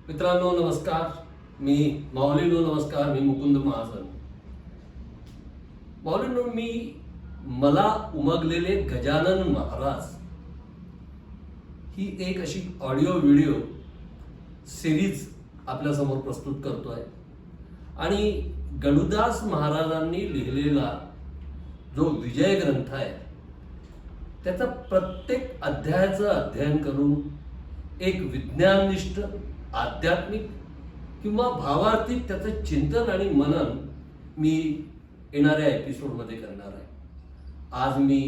मित्रांनो नमस्कार. मी माऊलींनो नमस्कार. मी मुकुंद महाजन. माऊलींनो, मला उमगलेले गजानन महाराज ही एक अशी ऑडिओ व्हिडिओ सिरीज आपल्यासमोर प्रस्तुत करतोय. आणि गणुदास महाराजांनी लिहिलेला जो विजय ग्रंथ आहे त्याचा प्रत्येक अध्यायाचं अध्ययन करून एक विज्ञाननिष्ठ, आध्यात्मिक किंवा भावार्थी त्याचं चिंतन आणि मनन मी येणाऱ्या एपिसोडमध्ये करणार आहे. आज मी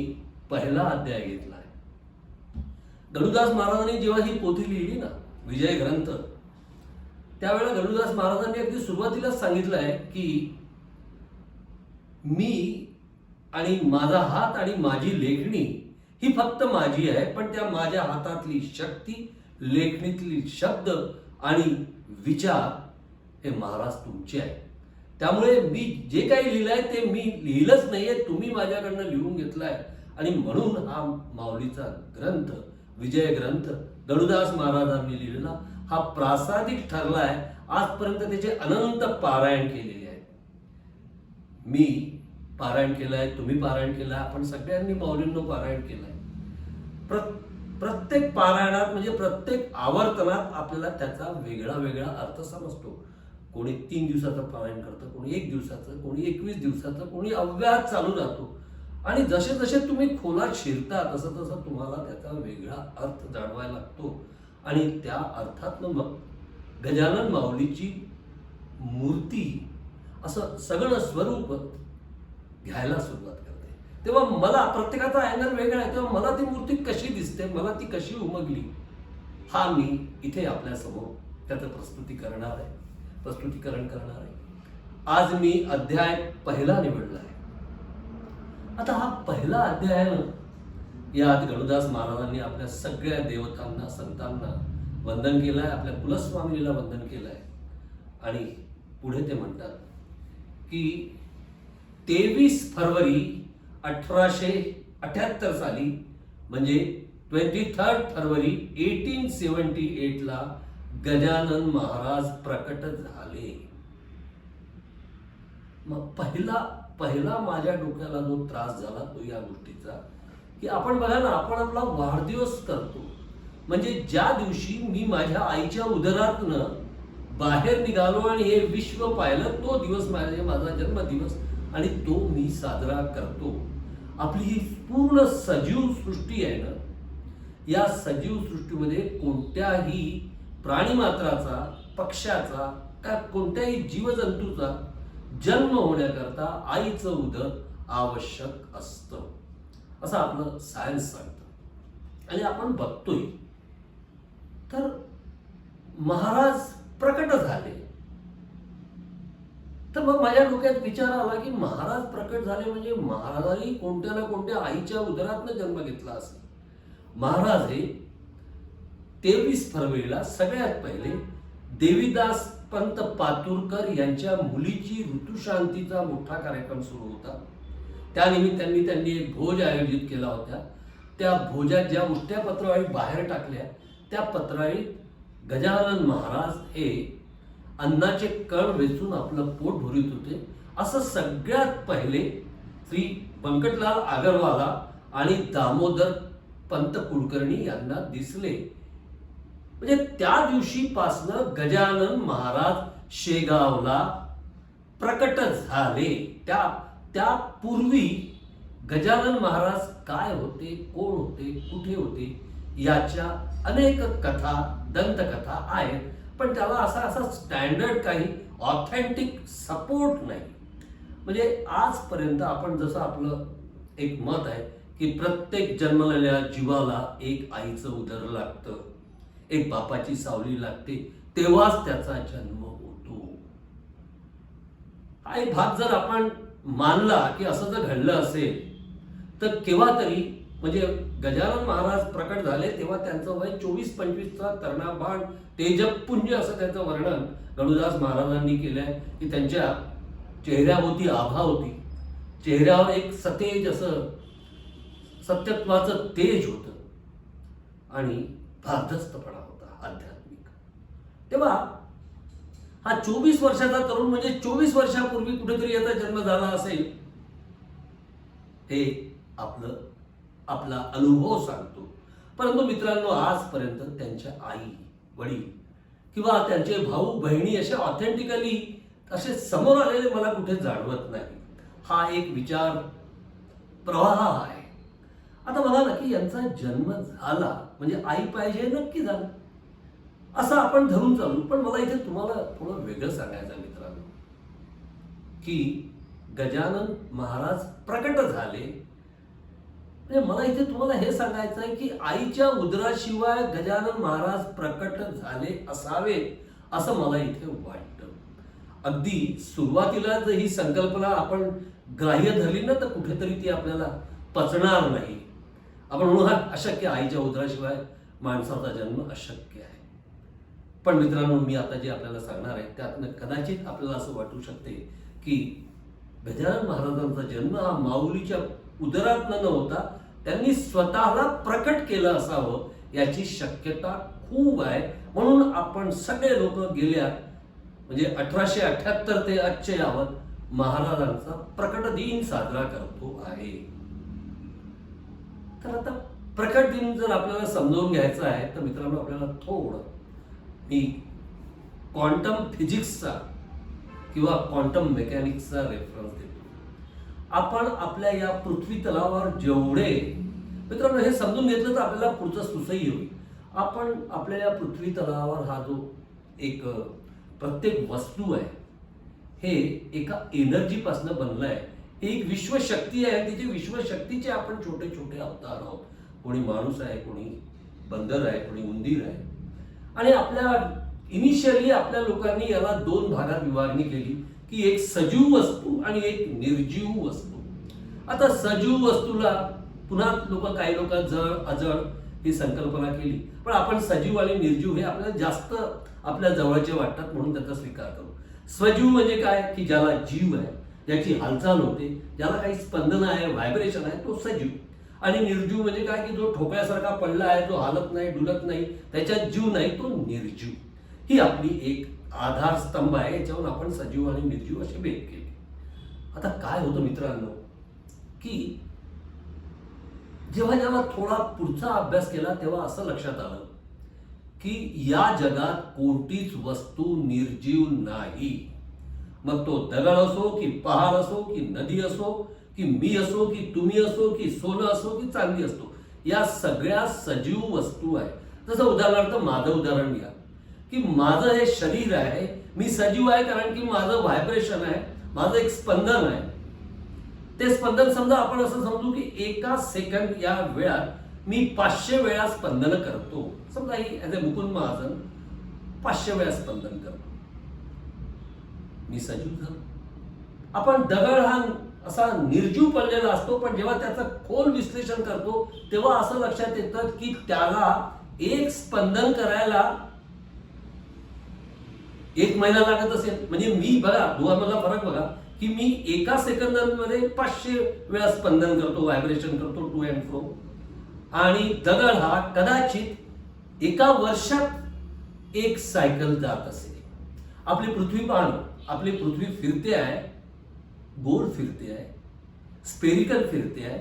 पहिला अध्याय घेतला आहे. गणुदास महाराजांनी जेव्हा ही पोथी लिहिली ना, विजय ग्रंथ, त्यावेळेला गणुदास महाराजांनी अगदी सुरुवातीलाच सांगितलं आहे की मी आणि माझा हात आणि माझी लेखणी ही फक्त माझी आहे, पण त्या माझ्या हातातली शक्ती, लेखणीतली शब्द आणि विचार हे महाराज तुमचे आहे. त्यामुळे मी जे काही लिहिलंय ते मी लिहिलंच नाहीये, तुम्ही माझ्याकडनं लिहून घेतलाय. आणि म्हणून हा माऊलीचा ग्रंथ, विजय ग्रंथ, गणुदास महाराजांनी लिहिलेला हा प्रासादिक ठरलाय. आजपर्यंत त्याचे अनंत पारायण केलेले आहेत. मी पारायण केलंय, तुम्ही पारायण केलंय, आपण सगळ्यांनी माऊलींनो पारायण केलंय. प्रत्येक पारायणात म्हणजे प्रत्येक आवर्तनात आपल्याला त्याचा वेगळा वेगळा अर्थ समजतो. कोणी 3 दिवसाचं पारायण करतं, कोणी 1 दिवसाचं, कोणी 21 दिवसाचं, कोणी अव्याहत चालू जातो. आणि जसे जसे तुम्ही खोलात शिरता तसं तसं तुम्हाला त्याचा वेगळा अर्थ जाणवायला लागतो. आणि त्या अर्थातनं मग गजानन माऊलीची मूर्ती असं सगळं स्वरूप घ्यायला सुरुवात करते. तेव्हा मला प्रत्येकाचा अँगल वेगळा आहे. तेव्हा मला ती मूर्ती कशी दिसते, मला ती कशी उमगली, हा मी इथे आपल्यासमोर त्याचं प्रस्तुतीकरण करणार आहे. आज मी अध्याय पहिला निवडला आहे. आता हा पहिला अध्याय यात गणुदास महाराजांनी आपल्या सगळ्या देवतांना, संतांना वंदन केलंय, आपल्या कुलस्वामिनीला वंदन केलंय. आणि पुढे ते म्हणतात की 23 फरवरी 1878 साली, म्हणजे 23 फरवरी 1878 ला गजानन महाराज प्रकट झाले. मग पहिला माझ्या डोक्याला जो त्रास झाला तो या गोष्टीचा की आपण बघा ना, आपण आपला वाढदिवस करतो. म्हणजे ज्या दिवशी मी माझ्या आईच्या उदरातनं बाहेर निघालो आणि हे विश्व पाहिलं, तो दिवस माझा जन्मदिवस, आणि तो मी साजरा करतो. आपली ही पूर्ण सजीव सृष्टी आहे ना, या सजीव सृष्टीमध्ये कोणत्याही प्राणीमात्राचा, पक्ष्याचा का कोणत्याही जीवजंतूचा जन्म होण्याकरता आईचं उदर आवश्यक असतं, असं आपलं सायन्स सांगतं. आणि आपण बघतोय. तर महाराज प्रकट झाले. तर मग माझ्या डोक्यात विचार आला की महाराज प्रकट झाले म्हणजे महाराजांनी कोणत्या ना कोणत्या आईच्या उदरातनं जन्म घेतला असेल. महाराज हे 23 फरवरीला सगळ्यात पहिले देवीदास पंत पातुरकर यांच्या मुलीची ऋतुशांतीचा मोठा कार्यक्रम सुरू होता. त्यानिमित्ताने त्यांनी एक भोज आयोजित केला होता. त्या भोजात ज्या उष्ट्या पत्रावळी बाहेर टाकल्या, त्या पत्रावळीत गजानन महाराज हे अन्नाचे कण वेचून आपलं पोट भरीत होते, असं सगळ्यात पहिले श्री व्यंकटलाल अगरवाला आणि दामोदर पंत कुलकर्णी यांना दिसले. म्हणजे त्या दिवशीपासनं गजानन महाराज शेगावला प्रकट झाले. त्या पूर्वी गजानन महाराज काय होते, कोण होते, कुठे होते, याच्या अनेक कथा, दंतकथा आहेत. पण त्याला असा स्टँडर्ड काही ऑथेंटिक सपोर्ट नाही. म्हणजे आजपर्यंत आपण जसं आपलं एक मत आहे की प्रत्येक जन्मलेल्या जीवाला एक आईचं उदर लागतं, एक बापाची सावली लागते, तेव्हाच त्याचा जन्म होतो. हा एक भाग जर आपण मानला की असं जर घडलं असेल तर केव्हा तरी, म्हणजे गजानन महाराज प्रकट झाले तेव्हा त्यांचं वय 24-25चा तरुणाबाळ तेजपुंज असं त्याचं वर्णन गणुदास महाराजांनी केलंय की त्यांच्या चेहऱ्याभोवती आभा होती, चेहऱ्यावर एक सतेज असं सत्यत्वाचं तेज होतं आणि भारदस्तपणा होता आध्यात्मिक. तेव्हा हा 24 वर्षाचा तरुण म्हणजे 24 वर्षापूर्वी कुठेतरी याचा जन्म झाला असेल, हे आपला अनुभव सांगतो. परंतु मित्रांनो, आजपर्यंत त्यांच्या आई वडील किंवा त्यांचे भाऊ बहिणी असे ऑथेंटिकली असे समोर आलेले मला कुठे जाणवत नाही. हा एक विचार प्रवाह आहे. आता बघा ना, की यांचा जन्म झाला म्हणजे आई पाहिजे, नक्की झाला असं आपण धरून चालू. पण मला इथे तुम्हाला थोडं वेगळं सांगायचं आहे मित्रांनो, की गजानन महाराज प्रकट झाले म्हणजे मला इथे तुम्हाला हे सांगायचं आहे की आईच्या उदराशिवाय गजानन महाराज प्रकट झाले असावे असं मला इथे वाटतं. अगदी सुरुवातीला जर ही संकल्पना आपण ग्राह्य धरली ना, तर कुठेतरी ती आपल्याला पचणार नाही. आपण म्हणू हा अशक्य, आईच्या उदराशिवाय माणसाचा जन्म अशक्य आहे. पण मित्रांनो, मी आता जे आपल्याला सांगणार आहे त्यातनं कदाचित आपल्याला असं वाटू शकते की गजानन महाराजांचा जन्म हा माऊलीच्या उदरात न होता त्यांनी स्वतःला प्रकट केलं असावं याची शक्यता खूप आहे. म्हणून आपण सगळे लोक गेल्या म्हणजे 1878 ते आजचे यावत महाराजांचा प्रकट दिन साजरा करतो आहे. तर आता प्रकट दिन जर आपल्याला समजावून घ्यायचा आहे तर मित्रांनो, आपल्याला थोडं मी क्वांटम फिजिक्सचा किंवा क्वांटम मेकॅनिक्सचा रेफरन्स देतो. आपण आपल्या या पृथ्वी तलावर जेवढे मित्रांनो हे समजून घेतलं तर आपल्याला पुढचं सुसह्य होईल. आपण आपल्या या पृथ्वी तलावर हा जो एक प्रत्येक वस्तू आहे हे एका एनर्जी पासून बनलाय. एक विश्वशक्ती आहे. तिथे विश्वशक्तीचे आपण छोटे छोटे अवतार आहोत. कोणी माणूस आहे, कोणी बंदर आहे, कोणी उंदीर आहे. आणि आपल्या इनिशियली आपल्या लोकांनी याला दोन भागात विभागणी केली की एक सजीव वस्तू आणि एक निर्जीव वस्तू. आता सजीव वस्तूला पुन्हा काही लोक जळ अजळ ही संकल्पना केली. पण आपण सजीव आणि निर्जीव हे आपल्याला जास्त आपल्या जवळचे वाटतात म्हणून त्याचा स्वीकार करू. सजीव म्हणजे काय, की ज्याला जीव आहे, ज्याची हालचाल होते, ज्याला काही स्पंदन आहे, व्हायब्रेशन आहे, तो सजीव. आणि निर्जीव म्हणजे काय, की जो ठोकळ्यासारखा पडला आहे, जो हालत नाही, डुलत नाही, त्याच्यात जीव नाही, तो निर्जीव. ही आपली एक आधारस्तंभ आहे. याच्यावरून आपण सजीव आणि निर्जीव असे भेद केले. आता काय होतं मित्रांनो, की जेव्हा जेव्हा थोडा पुढचा अभ्यास केला तेव्हा असं लक्षात आलं की या जगात कोणतीच वस्तू निर्जीव नाही. मग तो दगड असो की पहाड असो की नदी असो की मी असो की तुम्ही असो की सोनं असो की चांदी असतो, या सगळ्या सजीव वस्तू आहे. जसं उदाहरणार्थ माझं उदाहरण घ्या की माझं हे शरीर आहे, मी सजीव आहे कारण की माझं व्हायब्रेशन आहे, माझं एक स्पंदन आहे. ते स्पंदन समजा आपण असं समजू की एका सेकंद या वेळात मी 500 वेळा स्पंदन करतो. समजा ही ॲज अ मुकुंद महाजन 500 वेळा स्पंदन करतो, मी सजीव झालो. आपण दगड हा असा निर्जीव पडलेला असतो, पण जेव्हा त्याचं खोल विश्लेषण करतो तेव्हा असं लक्षात येतं की त्याला एक स्पंदन करायला 1 महिना लागत असेल. म्हणजे मी बघा, दोघांमधला फरक बघा की मी एका सेकंदामध्ये 500 वेळा स्पंदन करतो, व्हायब्रेशन करतो टू अँड फ्रो. आणि दगड हा कदाचित एका वर्षात एक सायकल जात असेल. आपली पृथ्वी पाहणं, आपली पृथ्वी फिरते आहे, गोल फिरते आहे, स्पेरिकल फिरते आहे,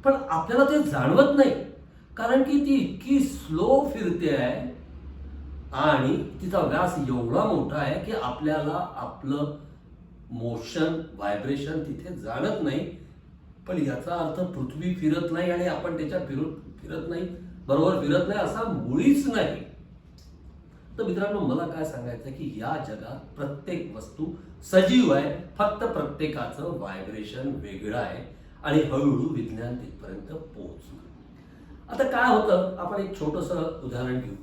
पण आपल्याला ते जाणवत नाही कारण की ती इतकी स्लो फिरते आहे आणि तिचा व्यास एवढा मोठा आहे की आपल्याला आपलं मोशन व्हायब्रेशन तिथे जाणत नाही. पण याचा अर्थ पृथ्वी फिरत नाही आणि आपण त्याच्या फिरत नाही, बरोबर फिरत नाही असा मुळीच नाही. तर मित्रांनो, मला काय सांगायचं की या जगात प्रत्येक वस्तू सजीव आहे, फक्त प्रत्येकाचं व्हायब्रेशन वेगळं आहे आणि हळूहळू विज्ञान तिथपर्यंत पोहोचलं. आता काय होतं, आपण एक छोटंसं उदाहरण घेऊ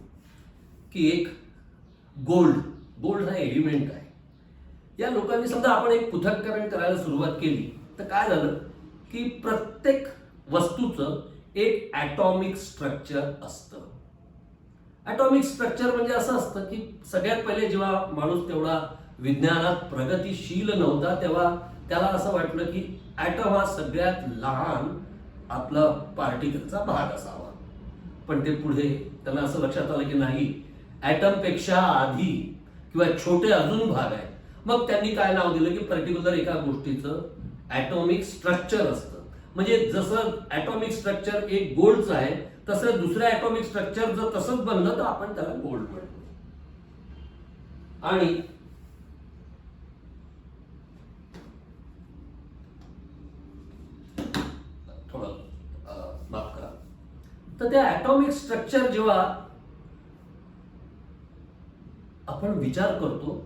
की एक गोल्ड हा एलिमेंट आहे. या लोकांनी समजा आपण एक पृथक्करण करायला सुरुवात केली तर काय झालं की प्रत्येक वस्तूचं एक ॲटॉमिक स्ट्रक्चर असतं. ॲटॉमिक स्ट्रक्चर म्हणजे असं असतं की सगळ्यात पहिले जेव्हा माणूस तेवढा विज्ञानात प्रगतिशील नव्हता तेव्हा त्याला असं वाटलं की ॲटम हा सगळ्यात लहान आपला पार्टिकलचा भाग असावा. पण ते पुढे त्यांना असं लक्षात आलं की नाही, ॲटम पेक्षा आधी किंवा छोटे अजून भाग आहे. मग त्यांनी काय नाव दिलं की पर्टिक्युलर एका गोष्टीचं ॲटॉमिक स्ट्रक्चर असतं. म्हणजे जसं ॲटॉमिक स्ट्रक्चर एक गोल्डचं आहे तसं दुसरं ॲटॉमिक स्ट्रक्चर जर तसंच बनलं तर आपण त्याला गोल्ड म्हणतो. आणि थोडं माफ करा. तर त्या ॲटॉमिक स्ट्रक्चर जेव्हा आपण विचार करतो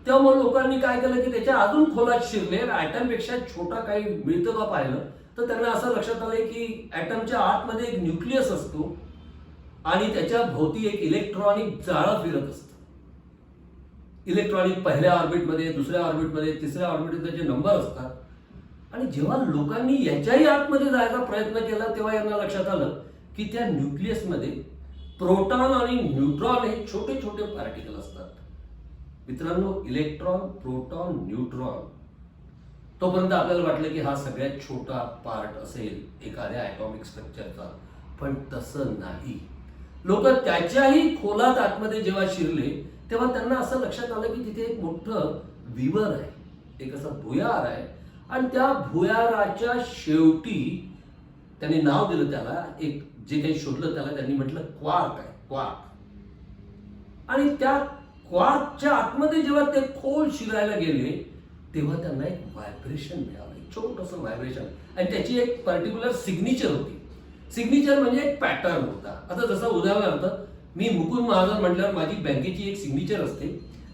तेव्हा मग लोकांनी काय केलं की त्याच्या अजून खोलात शिरले, ॲटम पेक्षा छोटा काही मिळतं का पाहिलं तर त्यांना असं लक्षात आलं की ॲटमच्या आतमध्ये एक न्यूक्लियस असतो आणि त्याच्या भोवती एक इलेक्ट्रॉनिक जाळं फिरत असतं. इलेक्ट्रॉनिक पहिल्या ऑर्बिटमध्ये, दुसऱ्या ऑर्बिटमध्ये, तिसऱ्या ऑर्बिटमध्ये त्याचे नंबर असतात. आणि जेव्हा लोकांनी याच्याही आतमध्ये जायचा प्रयत्न केला तेव्हा यांना लक्षात आलं की त्या न्यूक्लियसमध्ये प्रोटॉन आणि न्यूट्रॉन हे छोटे छोटे पार्टिकल असतात. मित्रांनो, इलेक्ट्रॉन, प्रोटॉन, न्यूट्रॉन, तोपर्यंत आपल्याला वाटलं की हा सगळ्यात छोटा पार्ट असेल एखाद्या ॲटॉमिक स्ट्रक्चरचा, पण तसं नाही. लोक त्याच्याही खोलात आतमध्ये जेव्हा शिरले तेव्हा त्यांना असं लक्षात आलं की तिथे एक मोठं विवर आहे, एक असं भुयार आहे. आणि त्या भुयाराच्या शेवटी त्यांनी नाव दिलं त्याला, एक जे काही शोधलं त्याला त्यांनी म्हटलं क्वार्क आहे, क्वार्क. आणि त्या क्वार्कच्या आतमध्ये जेव्हा ते खोल शिरायला गेले तेव्हा त्यांना एक व्हायब्रेशन मिळालं, छोटंसं व्हायब्रेशन. आणि त्याची एक पर्टिक्युलर सिग्नेचर होती. सिग्नेचर म्हणजे एक पॅटर्न होता. आता जसं उदाहरणार्थ मी मुकुंद महाजन म्हटल्यावर माझी बँकेची एक सिग्नेचर असते.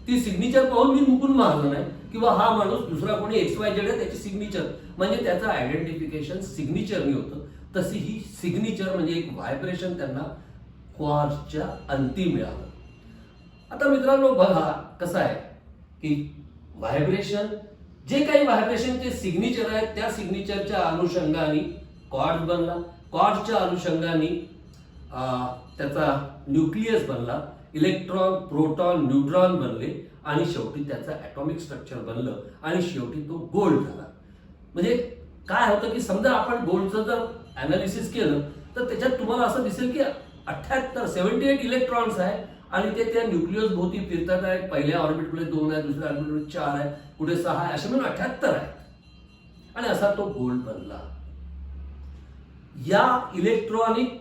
ती सिग्नेचर पाहून मी मुकुंद महाजन आहे किंवा हा माणूस दुसरा कोणी XYZ आहे त्याची सिग्नेचर म्हणजे त्याचं आयडेंटिफिकेशन सिग्नेचरनी होतं. तशी ही सिग्नेचर म्हणजे एक व्हायब्रेशन त्यांना क्वार्कच्या अंती मिळालं. आता मित्रांनो बघा कसं आहे की व्हायब्रेशन, जे काही व्हायब्रेशनचे सिग्नेचर आहे त्या सिग्नेचरच्या अनुषंगाने क्वार्ट्ज बनला, क्वार्ट्जच्या अनुषंगाने त्याचा न्यूक्लियस बनला, इलेक्ट्रॉन, प्रोटॉन, न्यूट्रॉन बनले आणि शेवटी त्याचं ॲटॉमिक स्ट्रक्चर बनलं आणि शेवटी तो गोल्ड झाला. म्हणजे काय होतं की समजा आपण गोल्डचं जर ॲनालिसिस केलं तर त्याच्यात तुम्हाला असं दिसेल की 78 इलेक्ट्रॉन्स आहे आणि ते त्या न्यूक्लियस भोवती फिरतात आहेत. पहिल्या ऑर्बिटमध्ये 2 आहे, दुसऱ्या ऑर्बिटमध्ये 4 आहे, पुढे 6 आहे, असे म्हणून 78 आहे. आणि असा तो गोल्ड बनला. या इलेक्ट्रॉनिक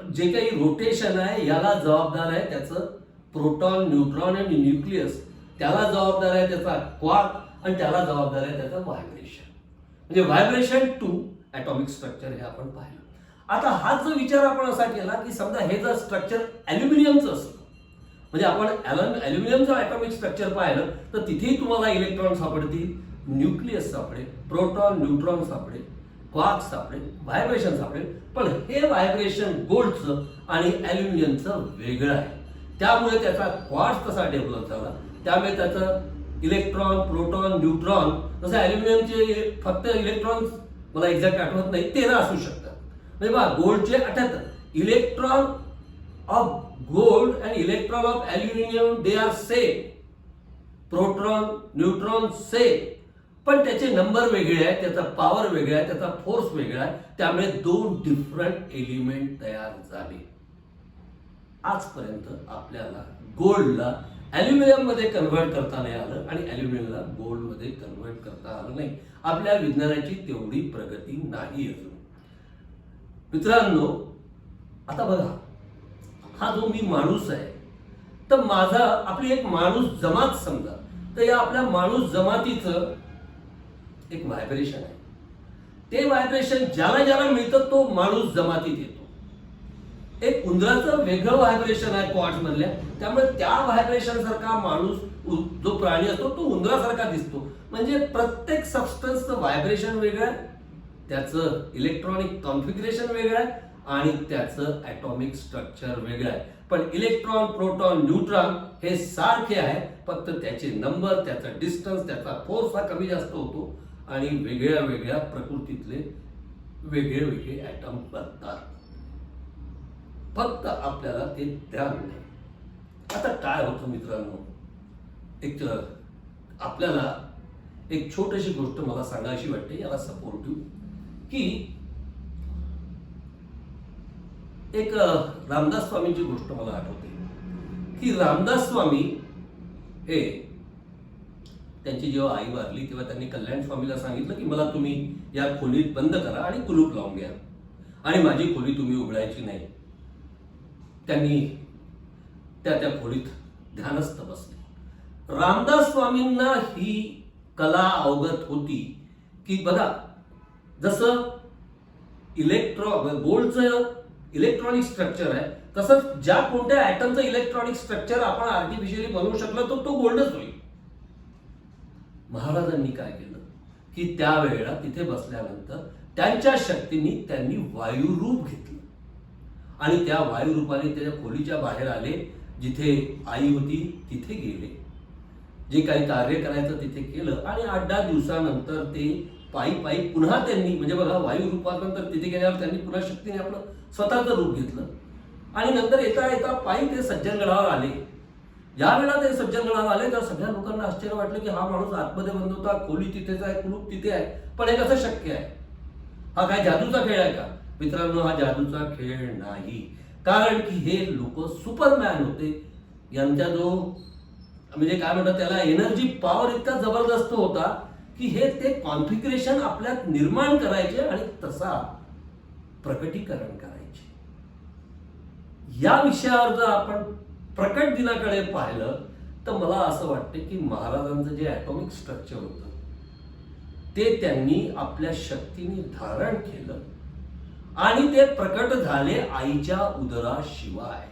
जे काही रोटेशन आहे याला जबाबदार आहे त्याचं प्रोटॉन, न्यूट्रॉन आणि न्यूक्लियस. त्याला जबाबदार आहे त्याचा क्वार्क आणि त्याला जबाबदार आहे त्याचा व्हायब्रेशन. म्हणजे व्हायब्रेशन टू ॲटॉमिक स्ट्रक्चर हे आपण पाहिलं. आता हाच जो विचार आपण असा केला की समजा हे जर स्ट्रक्चर ॲल्युमिनियमचं असतं, म्हणजे आपण ॲल्युमिनियमचं ॲटॉमिक स्ट्रक्चर पाहिलं तर तिथेही तुम्हाला इलेक्ट्रॉन सापडतील, न्यूक्लियस सापडेल, प्रोटॉन, न्यूट्रॉन सापडेल, क्वार्क सापडेल, व्हायब्रेशन सापडेल. पण हे व्हायब्रेशन गोल्डचं आणि ॲल्युमिनियमचं वेगळं आहे. त्यामुळे त्याचा क्वार्ट्ज कसा डेव्हलप झाला, त्यामुळे त्याचं इलेक्ट्रॉन, प्रोटॉन, न्यूट्रॉन, जसं ॲल्युमिनियमचे फक्त इलेक्ट्रॉन मला एक्झॅक्ट आठवत नाही 13 असू शकतात. म्हणजे बघा गोल्डचे 78 electron of gold and electron of aluminium they are same. Proton, neutron same, पण त्याचे नंबर वेगळे आहेत, त्याचा पॉवर वेगळा आहे, त्याचा फोर्स वेगळा आहे. त्यामुळे 2 डिफरंट एलिमेंट तयार झाले. आजपर्यंत आपल्याला गोल्डला ॲल्युमिनियम मध्ये कन्व्हर्ट करता नाही आलं आणि ॲल्युमिनियमला गोल्ड मध्ये कन्व्हर्ट करता आलं नाही. आपल्या विज्ञानाची तेवढी प्रगती नाही अजून. मित्रांनो, आता बघा हा जो मी माणूस आहे तर माझा आपली एक माणूस जमात समजा, तर या आपल्या माणूस जमातीचं एक व्हायब्रेशन आहे. ते व्हायब्रेशन ज्याला ज्याला मिळतं तो माणूस जमातीत येतो. एक उंदराचं वेगळं व्हायब्रेशन आहे क्वार्ट्ज मधल्या, त्यामुळे त्या व्हायब्रेशन सारखा माणूस जो प्राणी असतो तो उंदरासारखा दिसतो. म्हणजे प्रत्येक सबस्टन्सचं व्हायब्रेशन वेगळं आहे, त्याचं इलेक्ट्रॉनिक कॉन्फिगरेशन वेगळं आहे आणि त्याचं ॲटॉमिक स्ट्रक्चर वेगळं आहे. पण इलेक्ट्रॉन, प्रोटॉन, न्यूट्रॉन हे सारखे आहे, फक्त त्याचे नंबर, त्याचा डिस्टन्स, त्याचा फोर्स हा कमी जास्त होतो आणि वेगळ्या वेगळ्या प्रकृतीतले वेगळे वेगळे ॲटम बनतात. फक्त आपल्याला ते ध्यान नाही. आता काय होतं मित्रांनो, एक आपल्याला एक छोटीशी गोष्ट मला सांगायची वाटते याला सपोर्टिव्ह, की एक रामदास स्वामींची गोष्ट मला आठवते. की रामदास स्वामी हे त्यांची जेव्हा आई वारली तेव्हा त्यांनी कल्याण स्वामीला सांगितलं की मला तुम्ही या खोलीत बंद करा आणि कुलूप लावून घ्या आणि माझी खोली तुम्ही उघडायची नाही. त्यांनी त्या खोलीत ध्यानस्थ बसले. रामदास स्वामींना ही कला अवगत होती की बघा, जसं गोल्डचं इलेक्ट्रॉनिक स्ट्रक्चर आहे तसंच ज्या कोणत्या ॲटमचं इलेक्ट्रॉनिक स्ट्रक्चर आपण आर्टिफिशियली बनवू शकलो तो गोल्डच होईल. महाराजांनी काय केलं की त्यावेळेला तिथे बसल्यानंतर त्यांच्या शक्तीने त्यांनी वायुरूप घेतलं आणि त्या वायुरूपाने त्या खोलीच्या बाहेर आले. जिथे आई होती तिथे गेले, जे काही कार्य करायचं तिथे केलं आणि 8-10 दिवसानंतर ते पायी पुन्हा त्यांनी, म्हणजे बघा, वायुरूपानंतर तिथे गेल्यावर त्यांनी पुन्हा शक्तीने आपलं स्वतःचं रूप घेतलं आणि नंतर येता पायी ते सज्जनगडावर आले. ज्या वेळेला ते सज्जनगडावर आले तर सगळ्या लोकांना आश्चर्य वाटलं की हा माणूस आतमध्ये बंद होता, खोली तिथेच आहे, कुलूप तिथे आहे, पण हे कसं शक्य आहे? हा काय जादूचा खेळ आहे का? मित्रांनो, हा जादूचा खेळ नाही. कारण की हे लोक सुपरमॅन होते. यांचा जो म्हणजे काय म्हणतात त्याला, एनर्जी पॉवर इतका जबरदस्त होता की हे ते कॉन्फिगरेशन आपल्यात निर्माण करायचे आणि तसा प्रकटीकरण करायचे. या विषयावर जर आपण प्रकट दिनाकडे पाहिलं तर मला असं वाटतं की महाराजांचं जे ॲटॉमिक स्ट्रक्चर होतं ते त्यांनी आपल्या शक्तीने धारण केलं आणि ते प्रकट झाले आईच्या उदराशिवाय.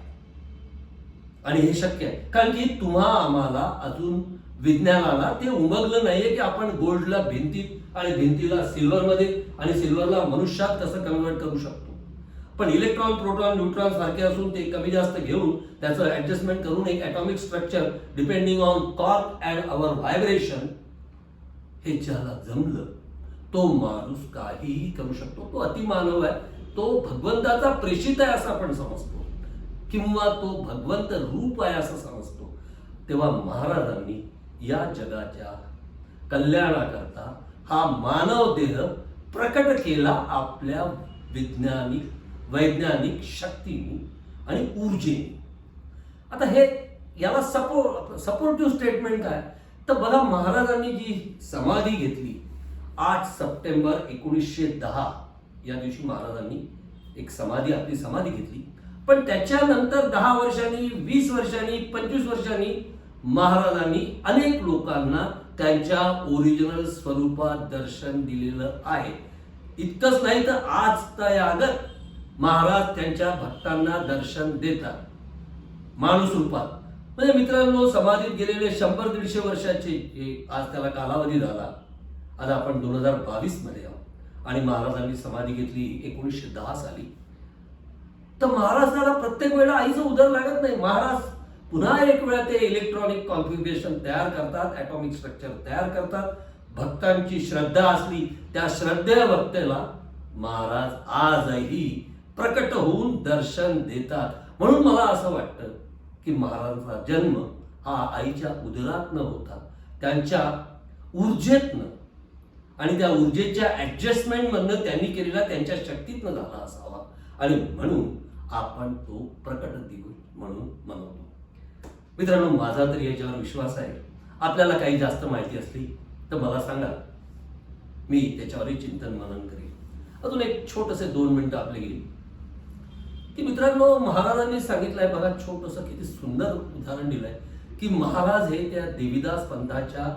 आणि हे शक्य आहे कारण की तुम्हा आम्हाला अजून विज्ञानाला ते उमगलं नाहीये की आपण गोल्डला भिंतीत आणि भिंतीला सिल्वरमध्ये आणि सिल्वरला मनुष्यात कसं कन्वर्ट करू शकतो. पण इलेक्ट्रॉन, प्रोटॉन, न्यूट्रॉन सारखे असून ते कमी जास्त घेऊन त्याचं ऍडजस्टमेंट करून एक atomic structure depending on cork and our vibration, हे ज्याला जमलं तो माणूस काहीही करू शकतो. तो अतिमानव आहे, तो भगवंताचा प्रेषित आहे असं आपण समजतो किंवा तो भगवंत रूप आहे असं समजतो. तेव्हा महाराजांनी या जगाच्या कल्याणाकरता हा मानव देह प्रकट केला आपल्या वैज्ञानिक शक्तीने आणि ऊर्जेने. आता हे याला सपोर्टिव्ह स्टेटमेंट काय तर बघा, महाराजांनी जी समाधी घेतली 8 सप्टेंबर 1910 या दिवशी महाराजांनी आपली समाधी घेतली. पण त्याच्यानंतर 10 वर्षांनी, 20 वर्षांनी, 25 वर्षांनी महाराजांनी अनेक लोकांना त्यांच्या ओरिजिनल स्वरूपात दर्शन दिलेलं आहे. इतकंच नाही तर आज तयागत महाराज त्यांच्या भक्तांना दर्शन देतात माणूस रूपात. म्हणजे मित्रांनो, समाधीत गेलेले 100-150 वर्षाचे आज त्याला कालावधी झाला. आज आपण 2022 मध्ये आहोत आणि महाराजांनी समाधी घेतली 1910 साली. तर महाराजांना प्रत्येक वेळेला आईचं उदर लागत नाही. महाराज पुन्हा एक वेळा ते इलेक्ट्रॉनिक कॉन्फिगरेशन तयार करतात, ॲटॉमिक स्ट्रक्चर तयार करतात. भक्तांची श्रद्धा असली त्या श्रद्धेय भक्तेला महाराज आजही प्रकट होऊन दर्शन देतात. म्हणून मला असं वाटतं की महाराजांचा जन्म हा आईच्या उदरातनं होता, त्यांच्या ऊर्जेतनं आणि त्या ऊर्जेच्या ऍडजस्टमेंटमधनं त्यांनी केलेला त्यांच्या शक्तीतनं झाला असावा आणि म्हणून आपण तो प्रकट दिवस म्हणून मनवतो. मित्रांनो, माझा तर याच्यावर विश्वास आहे. आपल्याला काही जास्त माहिती असली तर मला सांगा, मी त्याच्यावरही चिंतन मनन करेन. अजून एक छोटंसे 2 मिनिटं आपले गेली की मित्रांनो, महाराजांनी सांगितलंय बघा, छोटंसं किती सुंदर उदाहरण दिलंय की महाराज हे त्या देवीदास पंथाच्या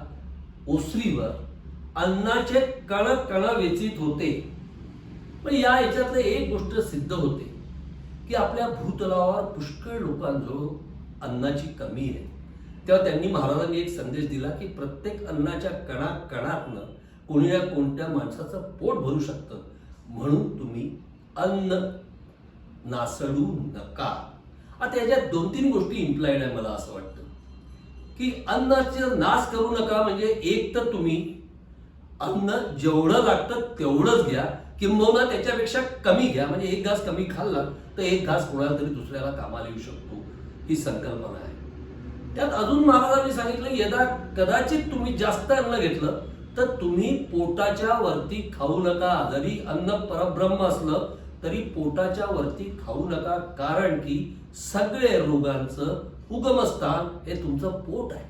ओसरीवर अन्नाचे कण कण वेचित होते. पण या याच्यातलं एक गोष्ट सिद्ध होते की आपल्या भूतलावर पुष्कळ लोकांजवळ अन्नाची कमी आहे. तेव्हा त्यांनी महाराजांनी एक संदेश दिला की प्रत्येक अन्नाच्या कणाकणातनं कोणी ना कोणत्या माणसाचं पोट भरू शकतं, म्हणून तुम्ही अन्न नासडू नका. आता याच्यात 2-3 गोष्टी इम्प्लाइड आहे. मला असं वाटतं की अन्नाचा नाश करू नका म्हणजे एक तर तुम्ही अन्न जेवढं लागतं तेवढंच घ्या, किंबहुना त्याच्यापेक्षा कमी घ्या. म्हणजे 1 घास कमी खाल्ला तर 1 घास कोणाला तरी दुसऱ्याला कामाला येऊ शकतो, ही संकल्पना आहे. त्यात अजून महाराजांनी सांगितलं, यदा कदाचित तुम्ही जास्त अन्न घेतलं तर तुम्ही पोटाच्या वरती खाऊ नका. जरी अन्न परब्रह्म असलं तरी पोटाच्या वरती खाऊ नका, कारण की सगळे रोगांचं उगमस्थान हे तुमचं पोट आहे.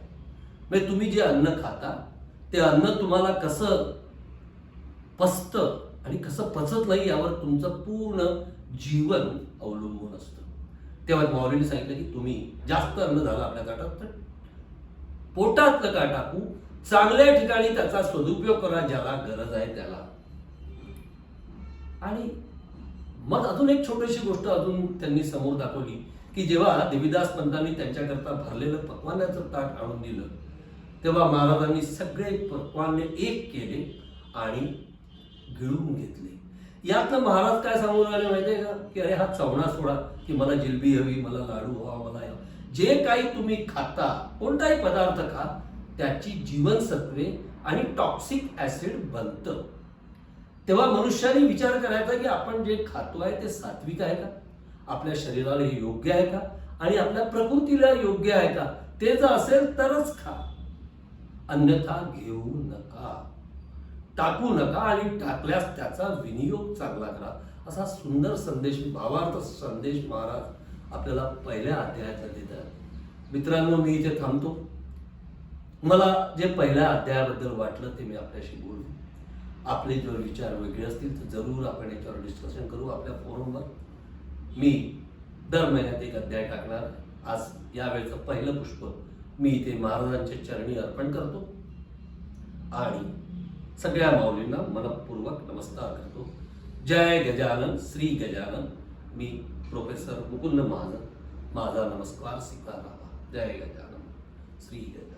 म्हणजे तुम्ही जे अन्न खाता ते अन्न तुम्हाला कसं पचतं आणि कसं पचत नाही यावर तुमचं पूर्ण जीवन अवलंबून असतं. तेव्हा माऊलीने सांगितलं की तुम्ही जास्त अन्न झालं आपल्या ताटात तर पोटात नका टाकू, चांगल्या ठिकाणी त्याचा सदुपयोग करा, ज्याला गरज आहे त्याला. आणि मग अजून एक छोटीशी गोष्ट अजून त्यांनी समोर दाखवली की जेव्हा देवीदास पंतांनी त्यांच्याकरता भरलेलं पक्वान्नाचं ताट आणून दिलं तेव्हा महाराजांनी सगळे पक्वान्ने एक केले आणि गिळून घेतले. यातनं महाराज काय सांगून राहिले माहितीये का की अरे हा चवणा सोडा की मला जिलबी हवी, मला लाडू हवा, मला जे काही तुम्ही खाता कोणताही पदार्थ खा त्याची जीवनसत्वे आणि टॉक्सिक ऍसिड बनतं. तेव्हा मनुष्याने विचार करायचा की आपण जे खातो आहे ते सात्विक आहे का, आपल्या शरीराला हे योग्य आहे का आणि आपल्या प्रकृतीला योग्य आहे का. ते जर असेल तरच खा, अन्यथा घेऊ नका, टाकू नका आणि टाकल्यास त्याचा विनियोग चांगला करा. असा सुंदर संदेश, भावार्थ संदेश महाराज आपल्याला पहिल्या अध्यायात देतात. मित्रांनो, मी इथे थांबतो. मला जे पहिल्या अध्यायाबद्दल वाटलं ते मी आपल्याशी बोलू. आपले जर विचार वेगळे असतील तर जरूर आपण याच्यावर डिस्कशन करू आपल्या फोरमवर. मी दर महिन्यात एक अध्याय टाकणार. आज यावेळेचं पहिलं पुष्प मी इथे महाराजांच्या चरणी अर्पण करतो आणि सगळ्या माऊलींना मनपूर्वक नमस्कार करतो. जय गजानन, श्री गजानन. मी प्रोफेसर मुकुंद महाजन. माझा नमस्कार स्वीकारावा. जय गजानन, श्री गजानन.